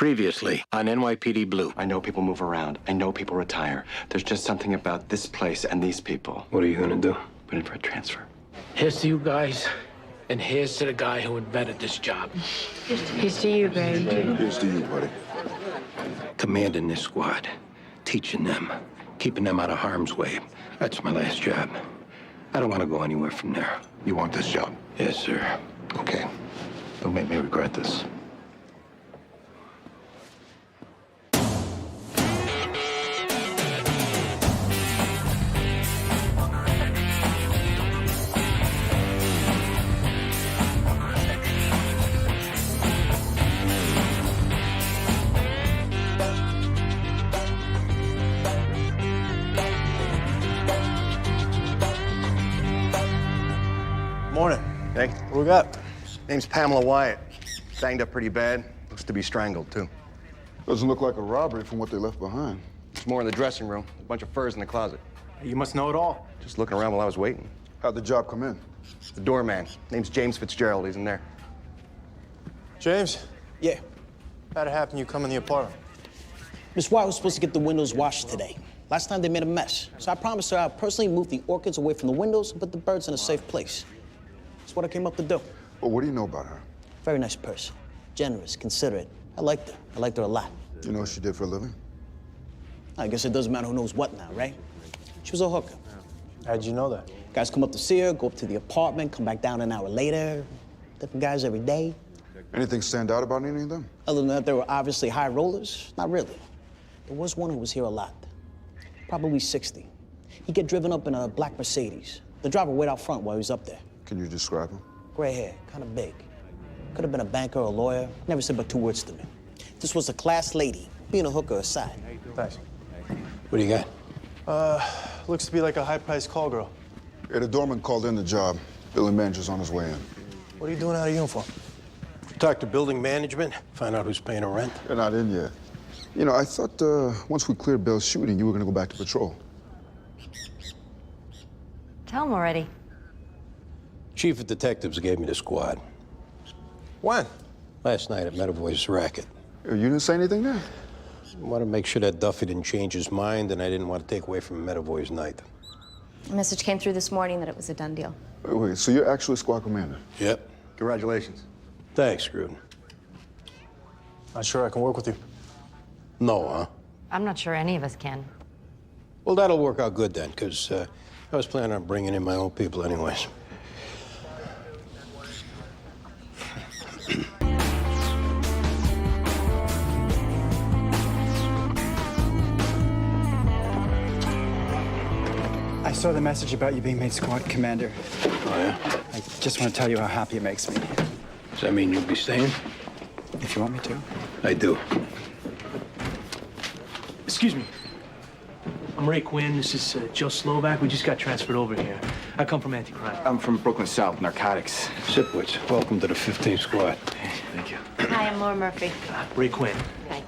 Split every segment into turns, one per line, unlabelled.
Previously on NYPD Blue.
I know people move around. I know people retire. There's just something about this place and these people.
What are you gonna do?
Put in for a transfer.
Here's to you guys, and here's to the guy who invented this job.
Here's to you, Greg.
Here's to you, buddy.
Commanding this squad, teaching them, keeping them out of harm's way. That's my last job. I don't want to go anywhere from there.
You want this job?
Yes, sir.
Okay. Don't make me regret this.
Morning. Hey, what we got? Name's Pamela Wyatt. Banged up pretty bad. Looks to be strangled, too.
Doesn't look like a robbery from what they left behind.
There's more in the dressing room. A bunch of furs in the closet.
You must know it all.
Just looking around while I was waiting.
How'd the job come in?
The doorman. Name's James Fitzgerald. He's in there.
James,
Yeah.
how'd it happen you come in the apartment?
Miss White was supposed to get the windows washed today. Last time they made a mess. So I promised her I'd personally move the orchids away from the windows and put the birds in a safe place. That's what I came up to do.
Well, what do you know about her?
Very nice person. Generous, considerate. I liked her. I liked her a lot.
You know what she did for a living?
I guess it doesn't matter who knows what now, right? She was a hooker.
How'd you know that?
Guys come up to see her, go up to the apartment, come back down an hour later. Different guys every day.
Anything stand out about any of them?
Other than that, they were obviously high rollers. Not really. There was one who was here a lot. Probably 60. He'd get driven up in a black Mercedes. The driver waited out front while he was up there.
Can you describe him?
Gray hair, kind of big. Could have been a banker or a lawyer. Never said but two words to me. This was a class lady, being a hooker aside.
Thanks.
What do you got?
Looks to be like a high-priced call girl.
Yeah, the doorman called in the job. Building manager's on his way in.
What are you doing out of uniform?
Talk to building management, find out who's paying her rent.
They're not in yet. You know, I thought once we cleared Bell's shooting, you were gonna go back to patrol.
Tell him already.
Chief of detectives gave me the squad.
When?
Last night at Medavoy's racket.
You didn't say anything there?
I want to make sure that Duffy didn't change his mind, and I didn't want to take away from Medavoy's night.
A message came through this morning that it was a done deal.
Wait, so you're actually squad commander?
Yep.
Congratulations.
Thanks, Gruden.
Not sure I can work with you.
No, huh?
I'm not sure any of us can.
Well, that'll work out good then, because I was planning on bringing in my own people anyways.
I saw the message about you being made squad commander.
Oh, yeah?
I just want to tell you how happy it makes me.
Does that mean you'll be staying?
If you want me to.
I do.
Excuse me. I'm Ray Quinn. This is Joe Slovak. We just got transferred over here. I come from anti-crime.
I'm from Brooklyn South, narcotics.
Sipwitz, welcome to the 15th squad.
Thank you.
Hi, I'm Laura Murphy.
Ray Quinn.
Hi.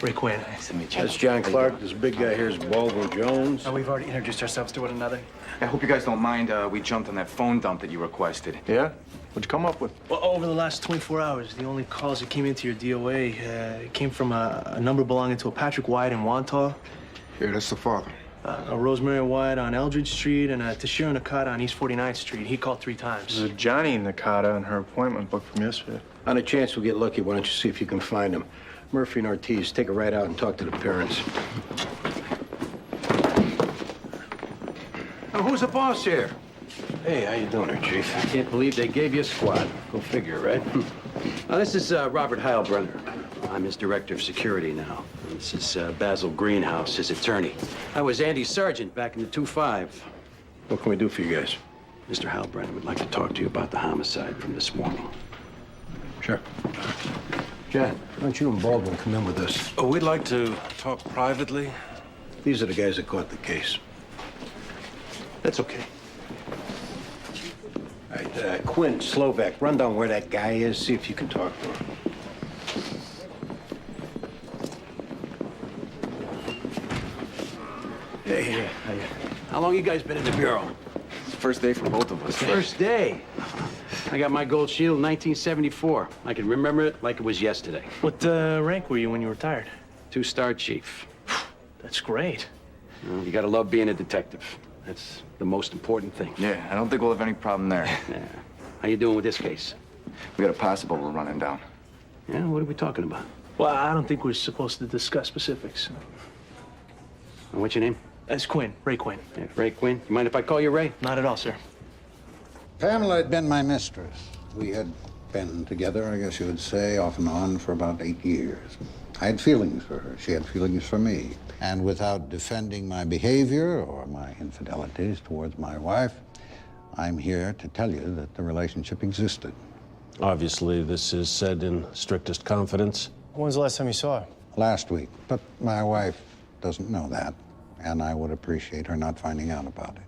Ray Quinn.
Nice to meet you.
That's John Clark. This big guy here is Baldwin Jones.
We've already introduced ourselves to one another.
I hope you guys don't mind we jumped on that phone dump that you requested.
Yeah? What'd you come up with?
Well, over the last 24 hours, the only calls that came into your DOA came from a number belonging to a Patrick Wyatt in Wantagh,
Yeah, that's the father.
a Rosemary Wyatt on Eldridge Street, and a Tashira Nakata on East 49th Street. He called 3 times.
There's a Johnny Nakata on her appointment book from yesterday.
On a chance we get lucky, why don't you see if you can find him? Murphy and Ortiz, take a ride out and talk to the parents. Now, who's the boss here? Hey, how you doing there, Chief?
I can't believe they gave you a squad.
Go figure, right?
This is Robert Heilbrenner. I'm his director of security now. This is Basil Greenhouse, his attorney. I was Andy Sargent back in the 2-5.
What can we do for you guys?
Mr. Heilbrenner would like to talk to you about the homicide from this morning.
Sure. John, why don't you and Baldwin come in with us?
Oh, we'd like to talk privately.
These are the guys that caught the case.
That's okay.
All right, Quinn, Slovak, run down where that guy is, see if you can talk to him.
Hey, how long you guys been in the bureau?
First day for both of us.
First day. I got my gold shield in 1974. I can remember it like it was yesterday.
What rank were you when you retired?
2-star chief.
That's great.
You gotta love being a detective. That's the most important thing.
Yeah, I don't think we'll have any problem there.
Yeah. How you doing with this case?
We got a possible we're running down.
Yeah, what are we talking about?
Well, I don't think we're supposed to discuss specifics.
And what's your name?
That's Quinn, Ray Quinn.
Yeah, Ray Quinn. You mind if I call you Ray?
Not at all, sir.
Pamela had been my mistress. We had been together, I guess you would say, off and on for about 8 years. I had feelings for her. She had feelings for me. And without defending my behavior or my infidelities towards my wife, I'm here to tell you that the relationship existed.
Obviously, this is said in strictest confidence.
When's the last time you saw her?
Last week, but my wife doesn't know that, and I would appreciate her not finding out about it.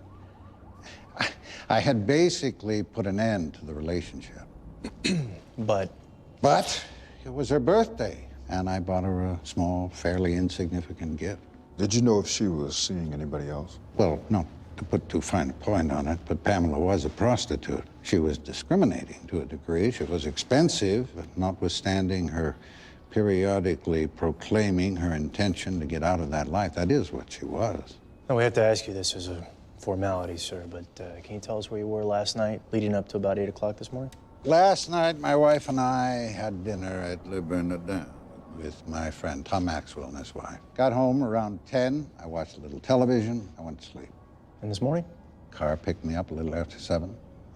I had basically put an end to the relationship.
But
It was her birthday, and I bought her a small, fairly insignificant gift.
Did you know if she was seeing anybody else?
Well, not to put too fine a point on it, but Pamela was a prostitute. She was discriminating to a degree. She was expensive, but notwithstanding her periodically proclaiming her intention to get out of that life. That is what she was.
no, we have to ask you this as a formality, sir, but can you tell us where you were last night, leading up to about 8 o'clock this morning?
Last night, my wife and I had dinner at Le Bernardin with my friend Tom Maxwell and his wife. Got home around 10. I watched a little television. I went to sleep.
And this morning?
Car picked me up a little after 7.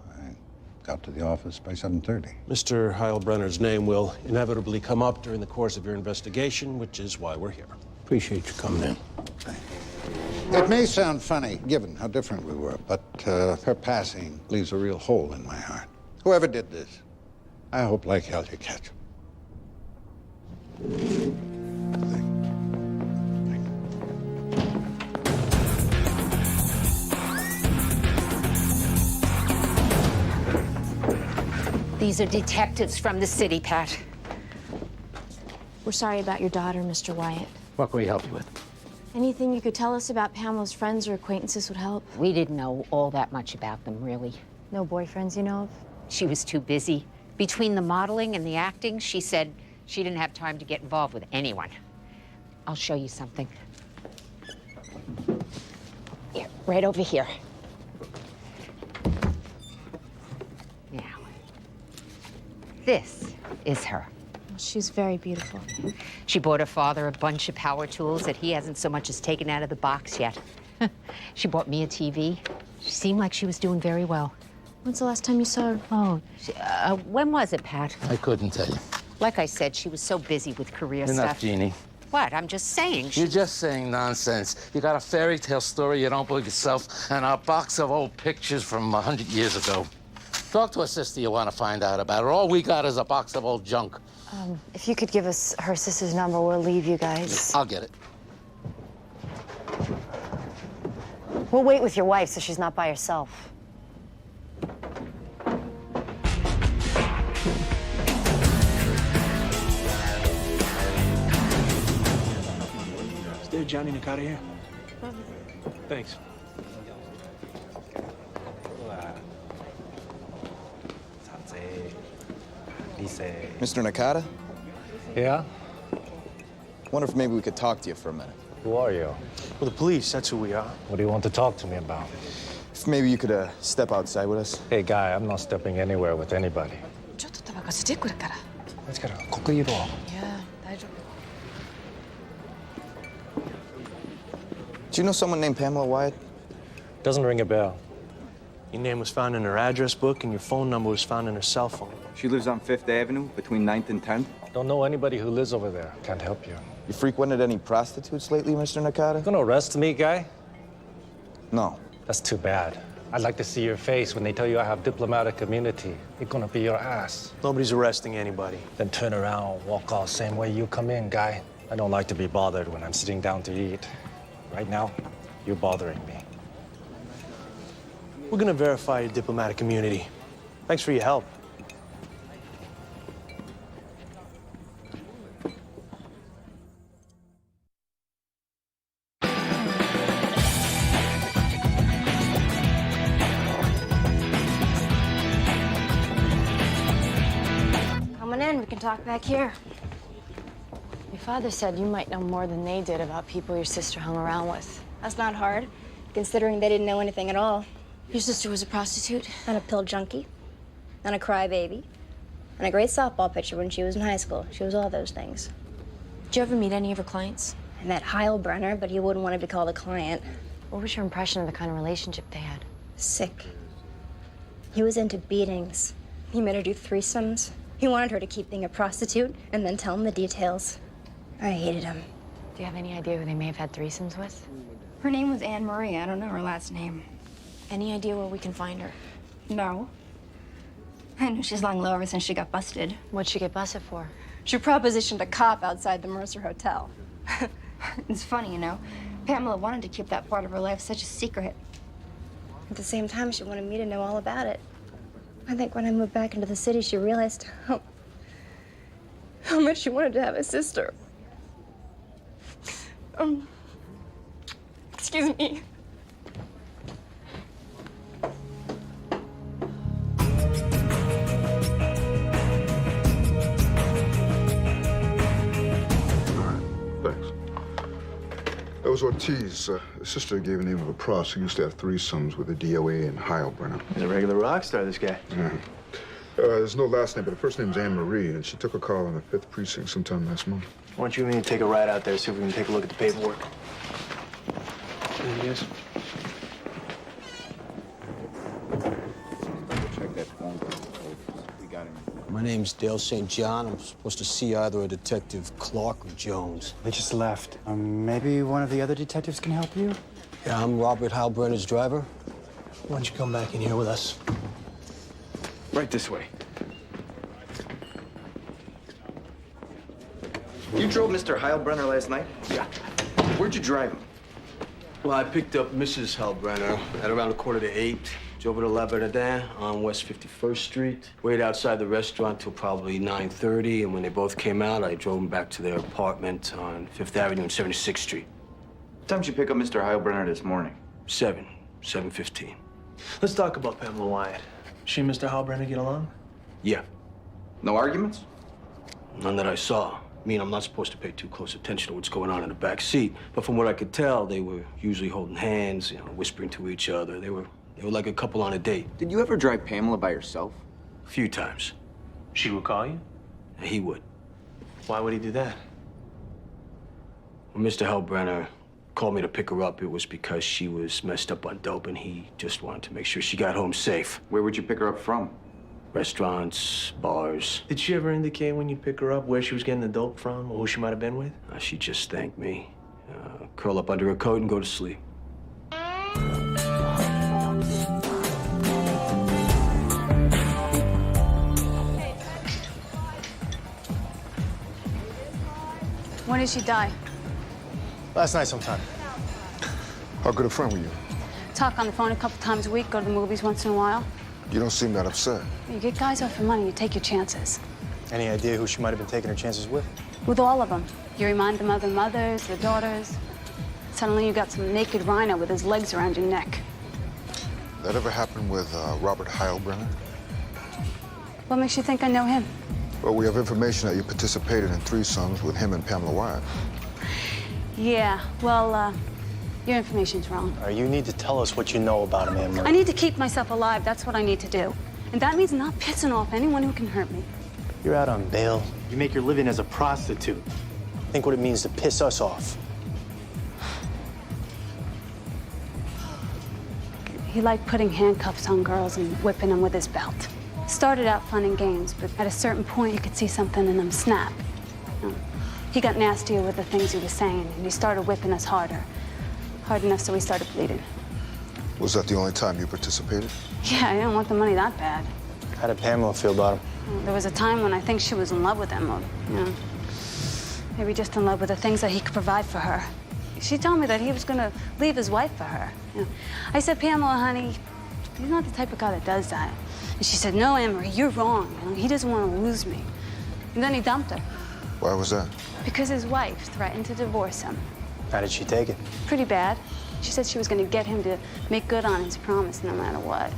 I got to the office by 7:30.
Mr. Heilbrenner's name will inevitably come up during the course of your investigation, which is why we're here. Appreciate you coming in.
It may sound funny, given how different we were, but her passing leaves a real hole in my heart. Whoever did this, I hope like hell you catch him.
These are detectives from the city, Pat.
We're sorry about your daughter, Mr. Wyatt.
What can we help you with?
Anything you could tell us about Pamela's friends or acquaintances would help.
We didn't know all that much about them, really.
No boyfriends you know of?
She was too busy. Between the modeling and the acting, she said she didn't have time to get involved with anyone. I'll show you something. Here, right over here. Now, this is her.
She's very beautiful.
She bought her father a bunch of power tools that he hasn't so much as taken out of the box yet. She bought me a TV. She seemed like she was doing very well.
When's the last time you saw her?
Oh, when was it, Pat?
I couldn't tell you.
Like I said, she was so busy with career
You're
stuff.
not Jeannie.
What? I'm just saying.
You're just saying nonsense. You got a fairy tale story you don't believe yourself and a box of old pictures from 100 years ago. Talk to a sister you want to find out about her. All we got is a box of old junk.
If you could give us her sister's number, we'll leave you guys.
I'll get it.
We'll wait with your wife so she's not by herself.
Is there Johnny Nakata here? Thanks.
Mr. Nakata?
Yeah?
Wonder if maybe we could talk to you for a minute.
Who are you?
Well, the police, that's who we are.
What do you want to talk to me about?
If maybe you could step outside with us.
Hey, guy, I'm not stepping anywhere with anybody. Let's get her. quickly.
Do you know someone named Pamela Wyatt?
Doesn't ring a bell.
Your name was found in her address book, and your phone number was found in her cell phone.
She lives on 5th Avenue between 9th and 10th.
Don't know anybody who lives over there. Can't help you.
You frequented any prostitutes lately, Mr. Nakata?
Gonna arrest me, guy?
No.
That's too bad. I'd like to see your face when they tell you I have diplomatic immunity. It's gonna be your ass.
Nobody's arresting anybody.
Then turn around, walk out same way you come in, guy. I don't like to be bothered when I'm sitting down to eat. Right now, you're bothering me.
We're gonna verify your diplomatic immunity. Thanks for your help.
talk back here. Your father said you might know more than they did about people your sister hung around with.
That's not hard, considering they didn't know anything at all.
Your sister was a prostitute?
And a pill junkie. And a crybaby. And a great softball pitcher when she was in high school. She was all those things.
Did you ever meet any of her clients?
I met Heilbrenner, but he wouldn't want to be called a client.
What was your impression of the kind of relationship they had?
Sick. He was into beatings. He made her do threesomes. He wanted her to keep being a prostitute and then tell him the details. I hated him.
Do you have any idea who they may have had threesomes with?
Her name was Anne Marie. I don't know her last name.
Any idea where we can find her?
No. I know she's lying low ever since she got busted.
What'd she get busted for?
She propositioned a cop outside the Mercer Hotel. It's funny, you know. Pamela wanted to keep that part of her life such a secret. At the same time, she wanted me to know all about it. I think when I moved back into the city, she realized how much she wanted to have a sister. Excuse me.
Thanks. That was Ortiz. His sister gave the name of a pros who used to have threesomes with the DOA and Heilbrenner.
He's a regular rock star, this guy.
Yeah. There's no last name, but the first name's Anne Marie, and she took a call in the 5th precinct sometime last month.
Why don't you and me take a ride out there, see if we can take a look at the paperwork? There he is.
Check that phone. We got him.
My name's Dale St. John. I'm supposed to see either a Detective Clark or Jones.
They just left. Maybe one of the other detectives can help you?
Yeah, I'm Robert Heilbrenner's driver.
Why don't you come back in here with us?
Right this way.
You drove Mr. Heilbrenner last night?
Yeah.
Where'd you drive him?
Well, I picked up Mrs. Heilbrenner at around 7:45. Drove her to La Bernardin on West 51st Street. Waited outside the restaurant till probably 9:30, and when they both came out, I drove them back to their apartment on 5th Avenue and 76th Street.
What time did you pick up Mr. Heilbrenner this morning?
7:15.
Let's talk about Pamela Wyatt. She and Mr. Heilbrenner get along?
Yeah.
No arguments?
None that I saw. I mean, I'm not supposed to pay too close attention to what's going on in the back seat, but from what I could tell, they were usually holding hands, whispering to each other. They were like a couple on a date.
Did you ever drive Pamela by yourself?
A few times.
She would call you?
He would.
Why would he do that?
When Mr. Heilbrenner called me to pick her up, it was because she was messed up on dope, and he just wanted to make sure she got home safe.
Where would you pick her up from?
Restaurants, bars.
Did she ever indicate when you pick her up where she was getting the dope from or who she might have been with?
She just thanked me, curl up under her coat and go to sleep.
When did she die?
Last night sometime.
How good a friend were you?
Talk on the phone a couple times a week, go to the movies once in a while.
You don't seem that upset.
You get guys off your money, you take your chances.
Any idea who she might have been taking her chances with?
With all of them. You remind them of their mothers, their daughters. Suddenly you got some naked rhino with his legs around your neck.
That ever happened with Robert Heilbrenner?
What makes you think I know him?
Well, we have information that you participated in threesomes with him and Pamela Wyatt.
Yeah, well, your information's wrong.
You need to tell us what you know about him, Anne Marie.
I need to keep myself alive. That's what I need to do. And that means not pissing off anyone who can hurt me.
You're out on bail. You make your living as a prostitute. Think what it means to piss us off.
He liked putting handcuffs on girls and whipping them with his belt. Started out fun and games, but at a certain point, you could see something in him snap. He got nastier with the things he was saying, and he started whipping us harder. Hard enough so we started bleeding.
Was that the only time you participated?
Yeah, I didn't want the money that bad.
How did Pamela feel about him?
There was a time when I think she was in love with him, or, maybe just in love with the things that he could provide for her. She told me that he was gonna leave his wife for her. I said, Pamela, honey, he's not the type of guy that does that. And she said, no, Anne Marie, you're wrong. He doesn't want to lose me. And then he dumped her.
Why was that?
Because his wife threatened to divorce him.
How did she take it?
Pretty bad. She said she was going to get him to make good on his promise no matter what.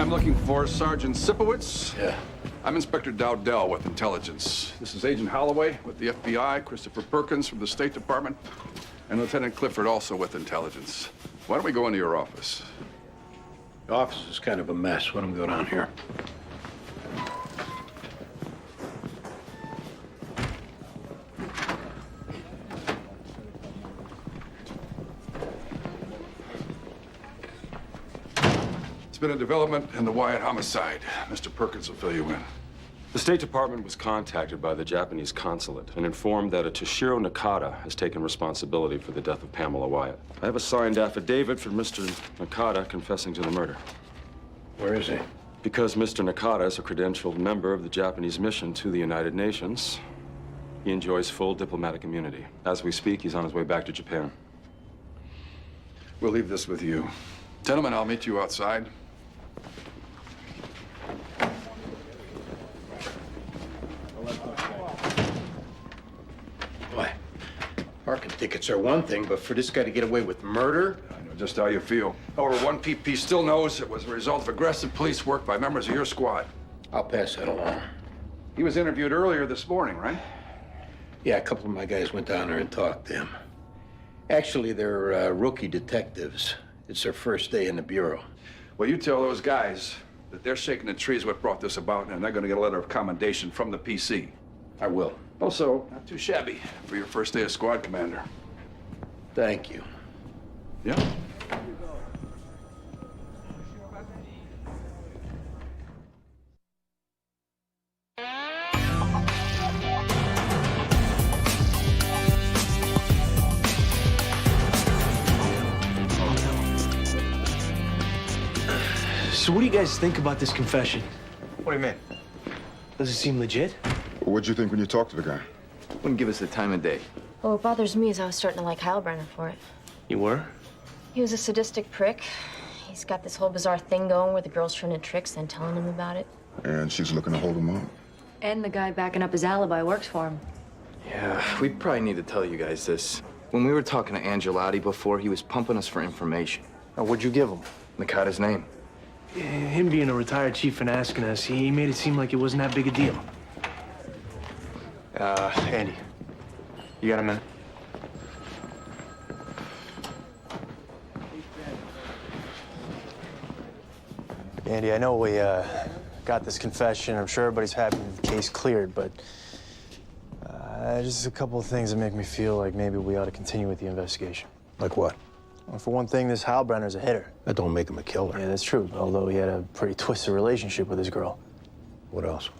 I'm looking for Sergeant Sipowicz. Yeah. I'm Inspector Dowdell with Intelligence. This is Agent Holloway with the FBI, Christopher Perkins from the State Department, and Lieutenant Clifford also with Intelligence. Why don't we go into your office?
The office is kind of a mess. Why don't we go down here?
Been a development in the Wyatt homicide. Mr. Perkins will fill you in.
The State Department was contacted by the Japanese consulate and informed that a Toshiro Nakata has taken responsibility for the death of Pamela Wyatt. I have a signed affidavit from Mr. Nakata confessing to the murder.
Where is he?
Because Mr. Nakata is a credentialed member of the Japanese mission to the United Nations, he enjoys full diplomatic immunity. As we speak, he's on his way back to Japan.
We'll leave this with you. Gentlemen, I'll meet you outside.
Boy, parking tickets are one thing, but for this guy to get away with murder?
I know just how you feel. However, one PP still knows it was a result of aggressive police work by members of your squad.
I'll pass that along.
He was interviewed earlier this morning, right?
Yeah, a couple of my guys went down there and talked to him. Actually, they're rookie detectives. It's their first day in the bureau.
Well, you tell those guys that they're shaking the trees what brought this about, and they're going to get a letter of commendation from the PC.
I will.
Also, not too shabby for your first day as squad commander.
Thank you.
Yeah?
So what do you guys think about this confession?
What do you mean?
Does it seem legit?
What'd you think when you talked to the guy?
Wouldn't give us the time of day.
Well, what bothers me is I was starting to like Heilbrenner for it.
You were?
He was a sadistic prick. He's got this whole bizarre thing going where the girl's turning tricks and telling him about it.
And she's looking to hold him up.
And the guy backing up his alibi works for him.
Yeah, we probably need to tell you guys this. When we were talking to Angelotti before, he was pumping us for information.
Now, what'd you give him?
Nakata's name.
Him being a retired chief and asking us, he made it seem like it wasn't that big a deal.
Andy, you got a minute? Andy, I know we got this confession. I'm sure everybody's happy with the case cleared, but just a couple of things that make me feel like maybe we ought to continue with the investigation.
Like what?
Well, for one thing, this Heilbrenner's a hitter.
That don't make him a killer.
Yeah, that's true, although he had a pretty twisted relationship with his girl.
What else?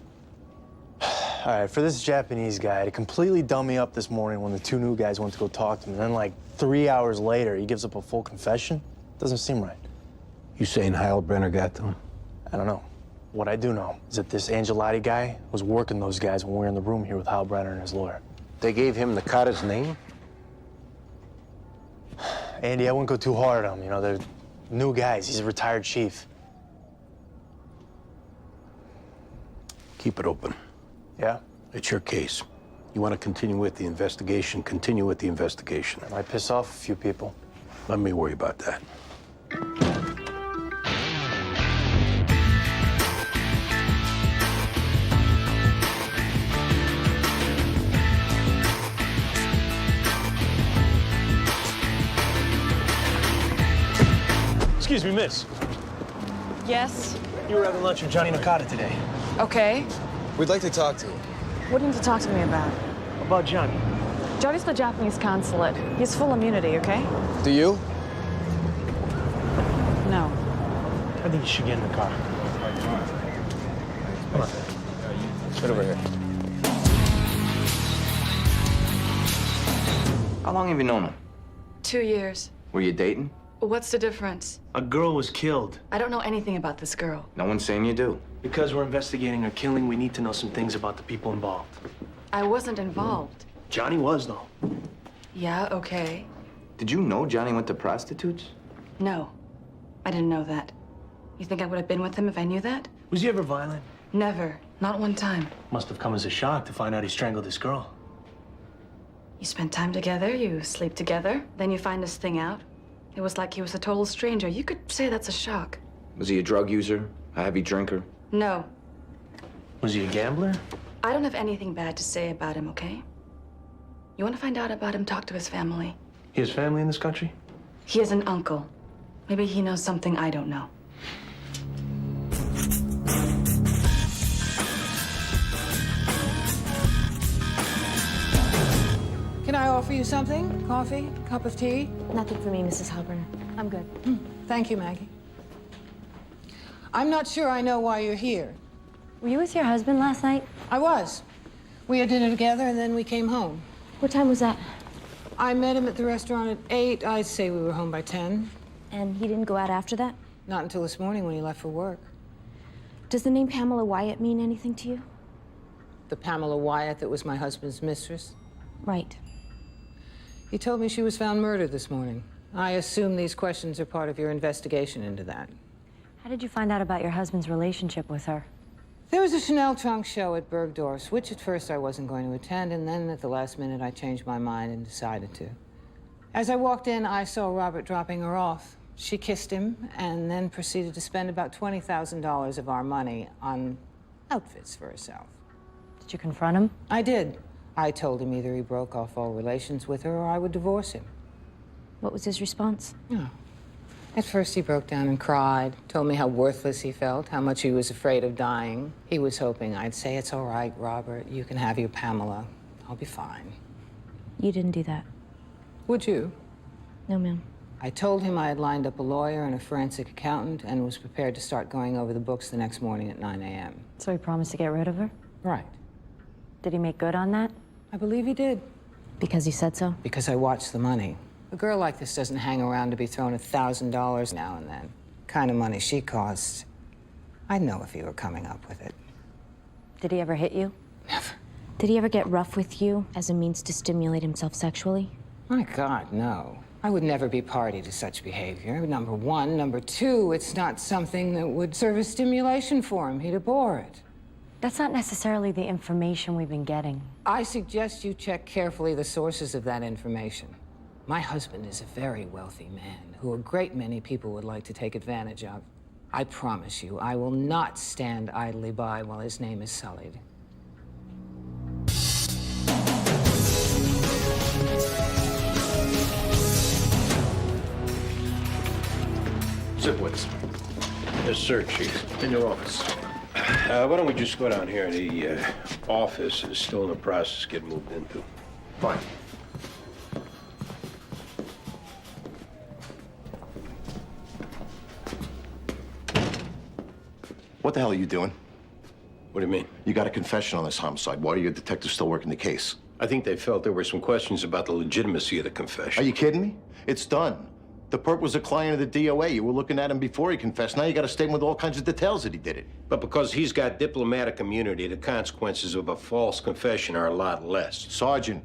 All right, for this Japanese guy to completely dumb me up this morning when the two new guys went to go talk to him, and then like 3 hours later, he gives up a full confession, doesn't seem right.
You saying Heilbrenner got to him?
I don't know. What I do know is that this Angelotti guy was working those guys when we were in the room here with Heilbrenner and his lawyer.
They gave him Nakata's name?
Andy, I wouldn't go too hard on him. You know, they're new guys. He's a retired chief.
Keep it open.
Yeah?
It's your case. You want to continue with the investigation, continue with the investigation.
That might piss off a few people.
Let me worry about that.
Excuse me, miss.
Yes?
You were having lunch with Johnny Nakata today.
Okay.
We'd like to talk to you.
What do you need to talk to me about?
About Johnny.
Johnny's the Japanese consulate. He has full immunity, okay?
Do you?
No.
I think you should get in the car. Come on.
Get over here. How long have you known him?
2 years.
Were you dating?
What's the difference?
A girl was killed.
I don't know anything about this girl.
No one's saying you do.
Because we're investigating her killing, we need to know some things about the people involved.
I wasn't involved.
Johnny was, though.
Yeah, okay.
Did you know Johnny went to prostitutes?
No, I didn't know that. You think I would have been with him if I knew that?
Was he ever violent?
Never. Not one time.
Must have come as a shock to find out he strangled this girl.
You spend time together, you sleep together, then you find this thing out. It was like he was a total stranger. You could say that's a shock.
Was he a drug user? A heavy drinker?
No.
Was he a gambler?
I don't have anything bad to say about him, okay? You want to find out about him, talk to his family.
He has family in this country?
He has an uncle. Maybe he knows something I don't know.
Can I offer you something? Coffee? Cup of tea?
Nothing for me, Mrs. Halpern. I'm good.
Thank you, Maggie. I'm not sure I know why you're here.
Were you with your husband last night?
I was. We had dinner together and then we came home.
What time was that?
I met him at the restaurant at 8. I'd say we were home by 10.
And he didn't go out after that?
Not until this morning when he left for work.
Does the name Pamela Wyatt mean anything to you?
The Pamela Wyatt that was my husband's mistress?
Right.
He told me she was found murdered this morning. I assume these questions are part of your investigation into that.
How did you find out about your husband's relationship with her?
There was a Chanel trunk show at Bergdorf's, which at first I wasn't going to attend, and then at the last minute I changed my mind and decided to. As I walked in, I saw Robert dropping her off. She kissed him and then proceeded to spend about $20,000 of our money on outfits for herself.
Did you confront him?
I did. I told him either he broke off all relations with her or I would divorce him.
What was his response?
Oh. At first he broke down and cried, told me how worthless he felt, how much he was afraid of dying. He was hoping I'd say, "It's all right, Robert. You can have your Pamela. I'll be fine."
You didn't do that.
Would you?
No, ma'am.
I told him I had lined up a lawyer and a forensic accountant and was prepared to start going over the books the next morning at 9 a.m.
So he promised to get rid of her?
Right.
Did he make good on that?
I believe he did.
Because he said so?
Because I watched the money. A girl like this doesn't hang around to be thrown $1,000 now and then. Kind of money she costs. I'd know if he were coming up with it.
Did he ever hit you?
Never.
Did he ever get rough with you as a means to stimulate himself sexually?
My God, no. I would never be party to such behavior, number one. Number two, it's not something that would serve as stimulation for him. He'd abhor it.
That's not necessarily the information we've been getting.
I suggest you check carefully the sources of that information. My husband is a very wealthy man who a great many people would like to take advantage of. I promise you, I will not stand idly by while his name is sullied.
Zipwitz. Yes, sir, Chief. In your office. Why don't we just go down here? The office is still in the process of getting moved into.
Fine.
What the hell are you doing?
What do you mean?
You got a confession on this homicide. Why are your detectives still working the case?
I think they felt there were some questions about the legitimacy of the confession.
Are you kidding me? It's done. The perp was a client of the DOA. You were looking at him before he confessed. Now you got a statement with all kinds of details that he did it.
But because he's got diplomatic immunity, the consequences of a false confession are a lot less.
Sergeant,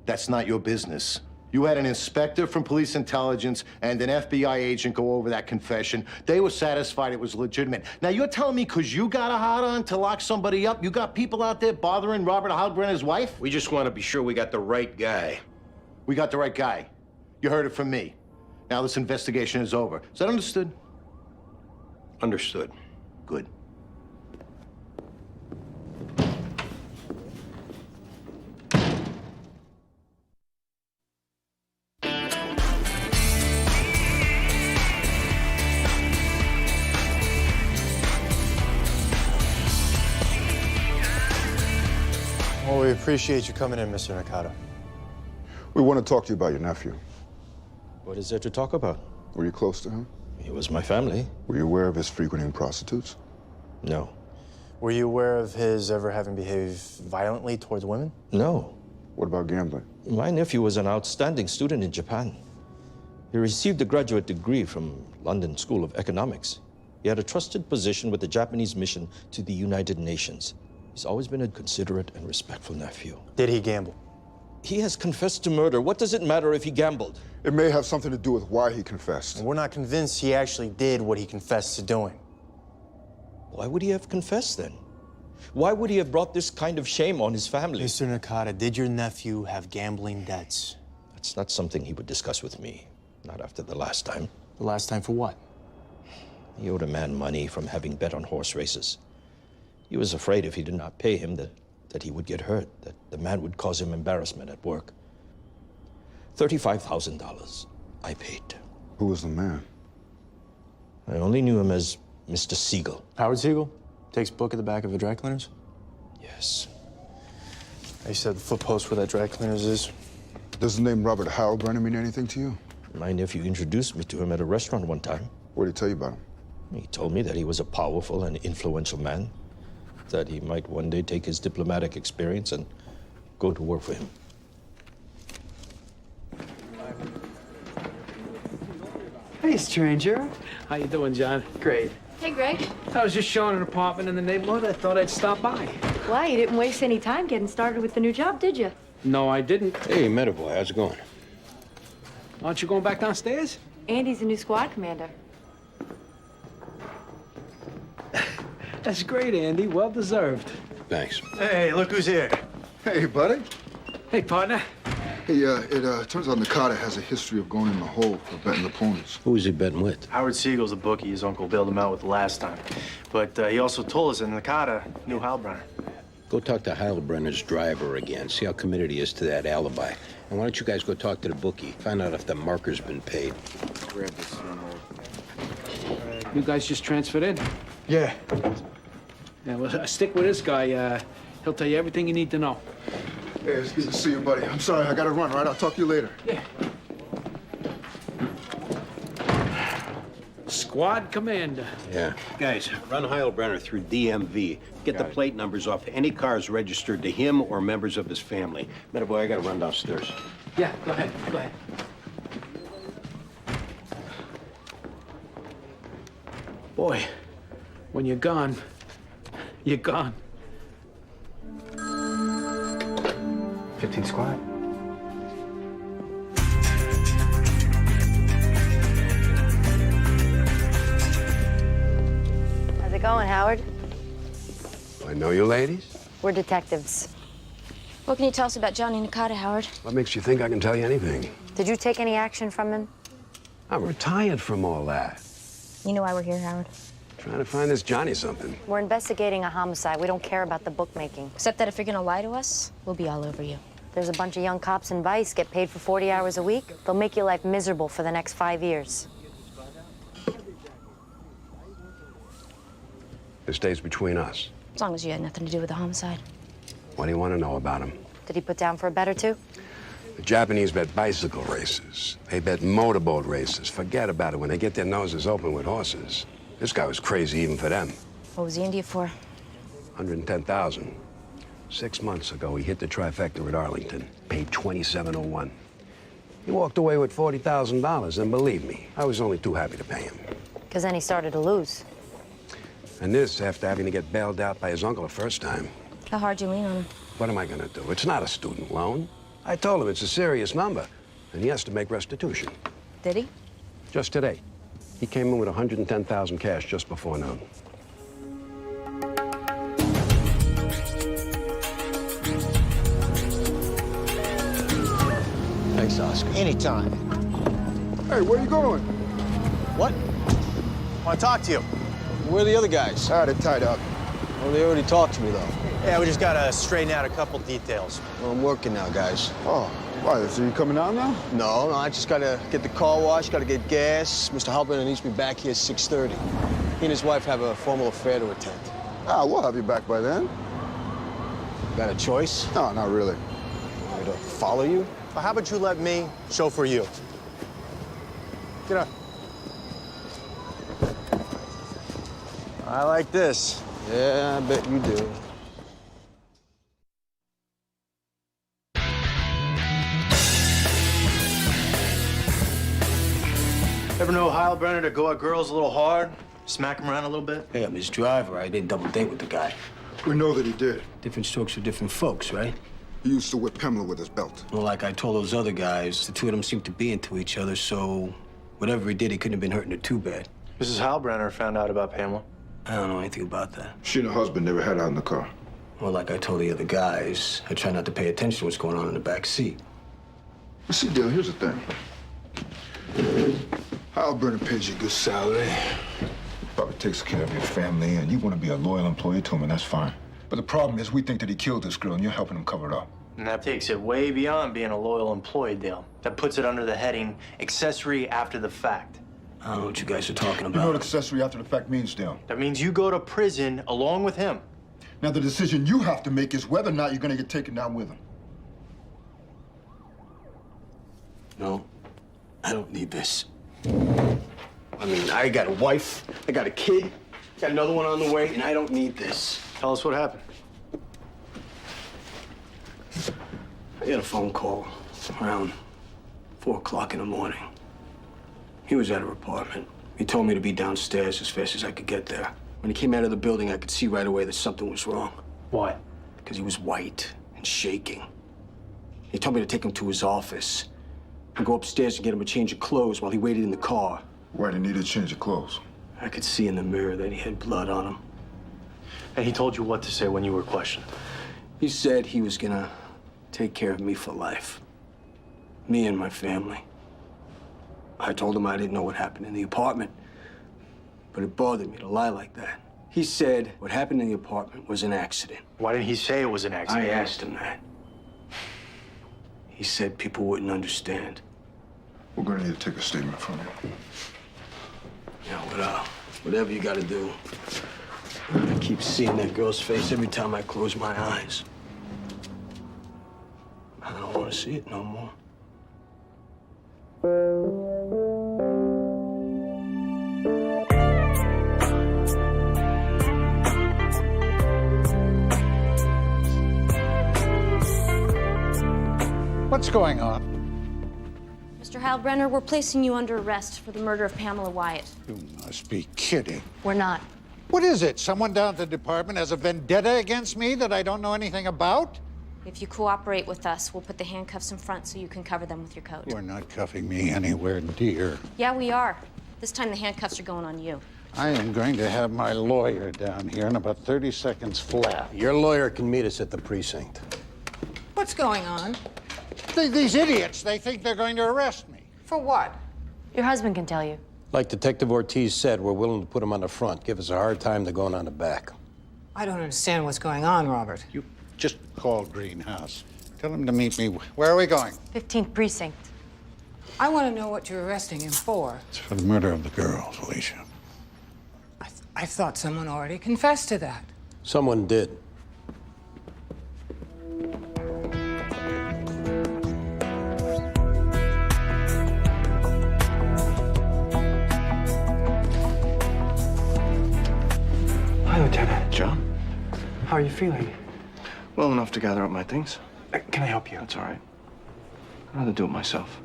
that's not your business. You had an inspector from police intelligence and an FBI agent go over that confession. They were satisfied it was legitimate. Now you're telling me because you got a hot on to lock somebody up, you got people out there bothering Robert Halgren and his wife?
We just want to be sure we got the right guy.
We got the right guy. You heard it from me. Now this investigation is over. Is that understood?
Understood.
Good.
Well, we appreciate you coming in, Mr. Nakata.
We want to talk to you about your nephew.
What is there to talk about?
Were you close to him?
He was my family.
Were you aware of his frequenting prostitutes?
No.
Were you aware of his ever having behaved violently towards women?
No.
What about gambling?
My nephew was an outstanding student in Japan. He received a graduate degree from London School of Economics. He had a trusted position with the Japanese mission to the United Nations. He's always been a considerate and respectful nephew.
Did he gamble?
He has confessed to murder. What does it matter if he gambled?
It may have something to do with why he confessed.
And we're not convinced he actually did what he confessed to doing.
Why would he have confessed then? Why would he have brought this kind of shame on his family?
Mr. Nakata, did your nephew have gambling debts?
That's not something he would discuss with me. Not after the last time.
The last time for what?
He owed a man money from having bet on horse races. He was afraid if he did not pay him that he would get hurt, that the man would cause him embarrassment at work. $35,000 I paid.
Who was the man?
I only knew him as Mr. Siegel.
Howard Siegel? Takes book at the back of a dry cleaner's?
Yes.
I said the foot post where that dry cleaner's is.
Does the name Robert Heilbrenner mean anything to you?
My nephew introduced me to him at a restaurant one time.
What did he tell you about him?
He told me that he was a powerful and influential man, that he might one day take his diplomatic experience and go to work for him.
Hey, stranger.
How you doing, John?
Great.
Hey, Greg.
I was just showing an apartment in the neighborhood. I thought I'd stop by.
Well, you didn't waste any time getting started with the new job, did you?
No, I didn't.
Hey, Metaboy, how's it going?
Aren't you going back downstairs?
Andy's the new squad commander.
That's great, Andy. Well deserved.
Thanks.
Hey, look who's here.
Hey, buddy.
Hey, partner.
Hey, it turns out Nakata has a history of going in the hole for betting opponents.
Who was he betting with?
Howard Siegel's the bookie his uncle bailed him out with the last time. But he also told us that Nakata knew Heilbrenner.
Go talk to Heilbrenner's driver again. See how committed he is to that alibi. And why don't you guys go talk to the bookie? Find out if the marker's been paid.
Grab this. You guys just transferred in?
Yeah.
Yeah, well, stick with this guy. He'll tell you everything you need to know.
Hey, it's good to see you, buddy. I'm sorry, I gotta run, all right? I'll talk to you later.
Yeah. Squad commander.
Yeah. Guys, run Heilbrenner through DMV. Get the plate numbers off any cars registered to him or members of his family. Metaboy, I gotta run downstairs.
Yeah, go ahead. Go ahead. Boy, when you're gone, you're gone.
15 squad.
How's it going, Howard?
I know you ladies.
We're detectives. What can you tell us about Johnny Nakata, Howard?
What makes you think I can tell you anything?
Did you take any action from him?
I'm retired from all that.
You know why we're here, Howard?
Trying to find this Johnny something.
We're investigating a homicide. We don't care about the bookmaking. Except that if you're gonna lie to us, we'll be all over you. There's a bunch of young cops in Vice, get paid for 40 hours a week. They'll make your life miserable for the next 5 years.
This stays between us.
As long as you had nothing to do with the homicide.
What do you want to know about him?
Did he put down for a bet or two?
The Japanese bet bicycle races. They bet motorboat races. Forget about it when they get their noses open with horses. This guy was crazy even for them.
What was he India for?
110,000. 6 months ago, he hit the trifecta at Arlington, paid $27.01. He walked away with $40,000, and believe me, I was only too happy to pay him.
Because then he started to lose.
And this after having to get bailed out by his uncle the first time.
How hard you lean on him?
What am I gonna do? It's not a student loan. I told him it's a serious number, and he has to make restitution.
Did he?
Just today. He came in with 110,000 cash just before noon.
Thanks, Oscar. Anytime.
Hey, where you going?
What? Want to talk to you.
Where are the other guys?
They're tied up.
Well, they already talked to me, though.
Yeah, we just gotta straighten out a couple details.
Well, I'm working now, guys.
Oh, why? So you coming out now?
No, I just gotta get the car washed, gotta get gas. Mr. Halbrenner needs me back here at 6:30. He and his wife have a formal affair to attend.
Ah, we'll have you back by then.
Got a choice?
No, not really.
Want me to follow you?
Well, how about you let me chauffeur you? Get up. I like this.
Yeah, I bet you do.
Ever know Heilbrenner to go at girls a little hard? Smack them around a little bit?
Hey, I'm his driver. I didn't double date with the guy.
We know that he did.
Different strokes for different folks, right?
He used to whip Pamela with his belt.
Well, like I told those other guys, the two of them seemed to be into each other, so whatever he did, he couldn't have been hurting her too bad.
Mrs. Heilbrenner found out about Pamela.
I don't know anything about that.
She and her husband never had out in the car.
Well, like I told the other guys, I try not to pay attention to what's going on in the back seat.
See, Dale, here's the thing. Heilbrenner pays you a good salary. Probably takes care of your family, and you want to be a loyal employee to him, and that's fine. But the problem is we think that he killed this girl, and you're helping him cover it up.
And that takes it way beyond being a loyal employee, Dale. That puts it under the heading accessory after the fact.
I don't know what you guys are talking
You know
about.
what accessory after the fact means, Dale?
That means you go to prison along with him.
Now, the decision you have to make is whether or not you're going to get taken down with him.
No, I don't need this. I mean, I got a wife, I got a kid, got another one on the way, and I don't need this.
Tell us what happened.
I got a phone call around 4 o'clock in the morning. He was at her apartment. He told me to be downstairs as fast as I could get there. When he came out of the building, I could see right away that something was wrong.
Why?
Because he was white and shaking. He told me to take him to his office and go upstairs and get him a change of clothes while he waited in the car.
Why did he need a change of clothes?
I could see in the mirror that he had blood on him.
And he told you what to say when you were questioned.
He said he was gonna take care of me for life. Me and my family. I told him I didn't know what happened in the apartment, but it bothered me to lie like that. He said what happened in the apartment was an accident.
Why didn't he say it was an accident?
I asked him that. He said people wouldn't understand.
We're going to need to take a statement from you.
Yeah, whatever you gotta do. I keep seeing that girl's face every time I close my eyes. I don't want to see it no more.
What's going on?
Mr. Heilbrenner, we're placing you under arrest for the murder of Pamela Wyatt.
You must be kidding.
We're not.
What is it? Someone down at the department has a vendetta against me that I don't know anything about?
If you cooperate with us, we'll put the handcuffs in front so you can cover them with your coat.
You're not cuffing me anywhere near.
Yeah, we are. This time the handcuffs are going on you.
I am going to have my lawyer down here in about 30 seconds flat.
Your lawyer can meet us at the precinct.
What's going on?
These idiots, they think they're going to arrest me.
For what?
Your husband can tell you.
Like Detective Ortiz said, we're willing to put him on the front. Give us a hard time to going on the back.
I don't understand what's going on, Robert.
You just call Greenhouse. Tell him to meet me. Where are we going?
15th precinct.
I want to know what you're arresting him for.
It's for the murder of the girls, Alicia.
I thought someone already confessed to that.
Someone did.
Hi, Lieutenant.
John?
How are you feeling?
Well enough to gather up my things.
Can I help you?
That's all right. I'd rather do it myself.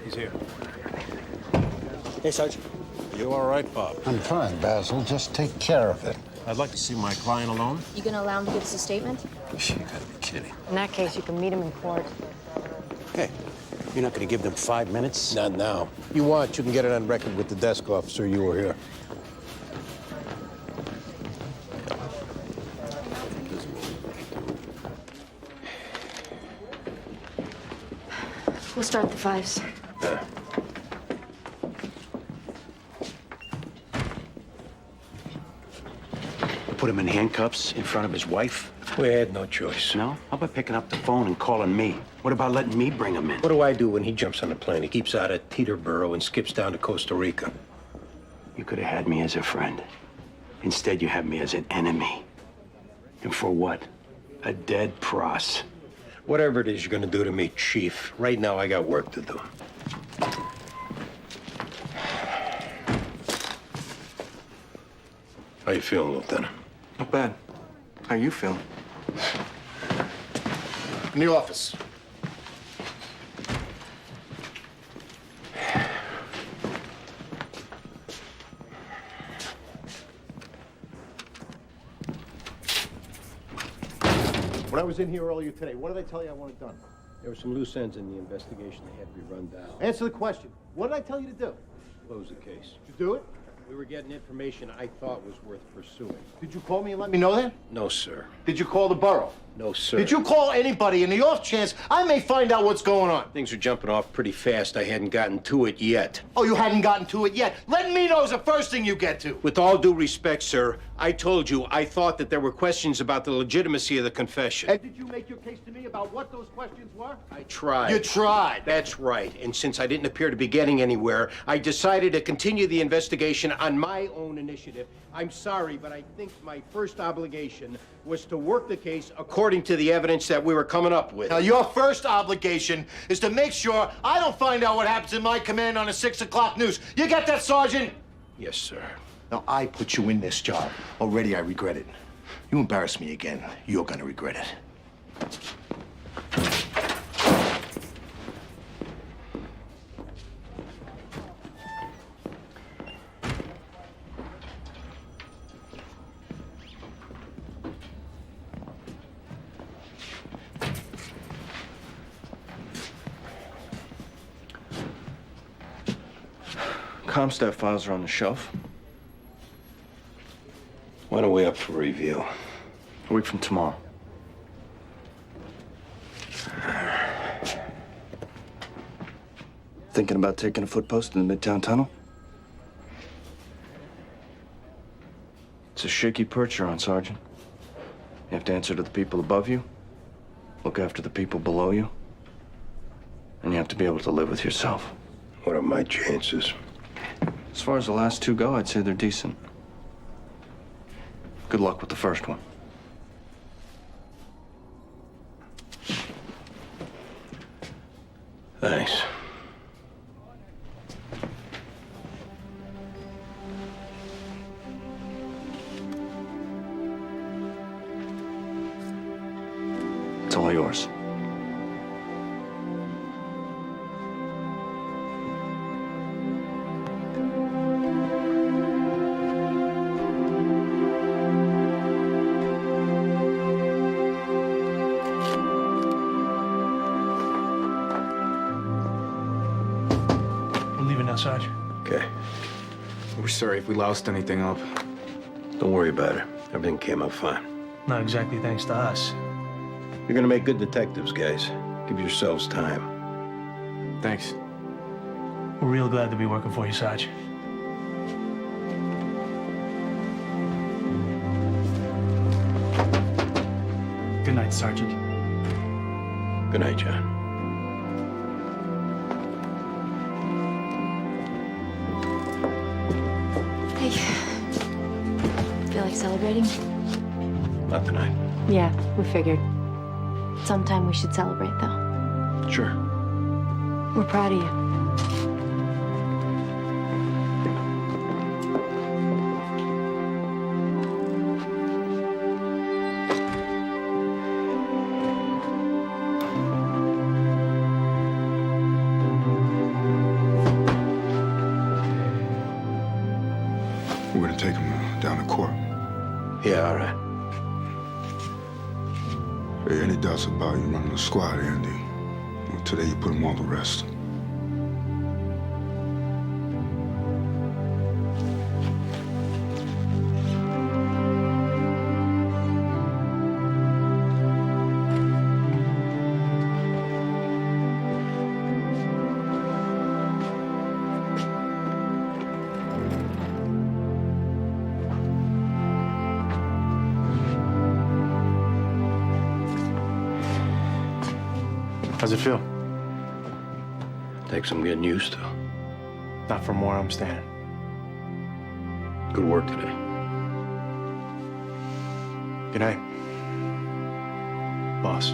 He's here. Hey, Sergeant. You all right, Bob?
I'm fine, Basil. Just take care of it.
I'd like to see my client alone.
You gonna allow him to give us a statement?
You gotta be kidding.
In that case, you can meet him in court.
Hey, you're not gonna give them 5 minutes? Not now. You want, you can get it on record with the desk officer you were here.
We'll start the fives.
Put him in handcuffs in front of his wife? We had no choice. No? How about picking up the phone and calling me? What about letting me bring him in? What do I do when he jumps on the plane? He keeps out of Teterboro and skips down to Costa Rica. You could have had me as a friend. Instead, you have me as an enemy. And for what? A dead pros. Whatever it is you're gonna do to me, Chief, right now I got work to do. How you feeling, Lieutenant?
Not bad. How you feeling?
In the office.
When I was in here earlier today, what did I tell you I wanted done?
There were some loose ends in the investigation that had to be run down.
Answer the question. What did I tell you to do?
Close the case.
Did you do it?
We were getting information I thought was worth pursuing.
Did you call me and let me know that?
No, sir.
Did you call the borough?
No, sir.
Did you call anybody in the off chance I may find out what's going on?
Things are jumping off pretty fast. I hadn't gotten to it yet.
Oh, you hadn't gotten to it yet? Letting me know is the first thing you get to.
With all due respect, sir, I told you I thought that there were questions about the legitimacy of the confession.
And did you make your case to me about what those questions were?
I tried.
You tried?
That's right. And since I didn't appear to be getting anywhere, I decided to continue the investigation on my own initiative. I'm sorry, but I think my first obligation was to work the case according to the evidence that we were coming up with.
Now, your first obligation is to make sure I don't find out what happens in my command on the 6 o'clock news. You get that, Sergeant?
Yes, sir.
Now, I put you in this job. Already, I regret it. You embarrass me again, you're gonna regret it.
Comstat files are on the shelf.
When are we up for review?
A week from tomorrow. Thinking about taking a footpost in the Midtown Tunnel? It's a shaky perch you're on, Sergeant. You have to answer to the people above you, look after the people below you, and you have to be able to live with yourself.
What are my chances?
As far as the last two go, I'd say they're decent. Good luck with the first one.
Thanks.
It's all yours.
We're leaving now, Sarge.
Okay.
We're sorry if we loused anything up.
Don't worry about it. Everything came out fine.
Not exactly thanks to us.
You're gonna make good detectives, guys. Give yourselves time.
Thanks.
We're real glad to be working for you, Sarge. Good night, Sergeant.
Good night, John.
Hey. Feel like celebrating?
Not tonight.
Yeah, we figured. Sometime we should celebrate, though.
Sure.
We're proud of you.
We're gonna take him down to court.
Yeah, all right.
Hey, any doubts about you running the squad, Andy? Well, today you put him on the rest.
How's it feel?
Takes some getting used to.
Not from where I'm standing.
Good work today.
Good night, boss.